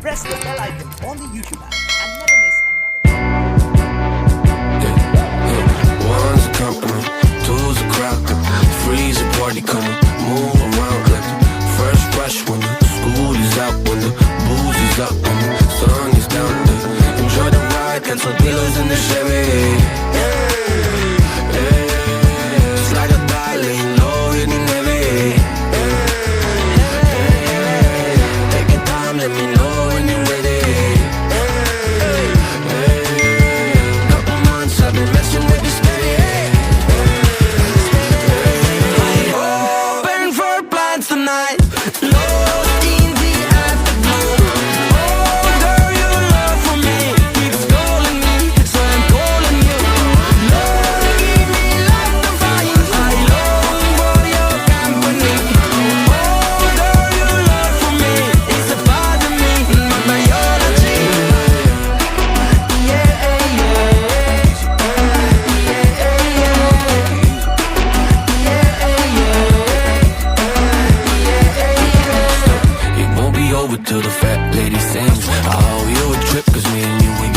press the bell icon on the YouTube app and never miss another. One's a compliment, two's a crowd, three's a party coming, move around like the first rush when the school is out, when the booze is up, when the sun is down. Enjoy the ride, cancel pillows in the Chevy. Slide or die, laying low, hitting heavy. Take your time, let me know when you're ready. Couple months I've been messing with this baby. Hoping for plans tonight. Lost in the afterglow. Oh, girl, your love for me keeps calling me, so I'm calling you. Lord, give me like the fire. I long for your company. Oh, girl, your love for me is a part of me, my biology. Yeah, It won't be over till the fat lady sings. I owe you a trip, cause me and you, we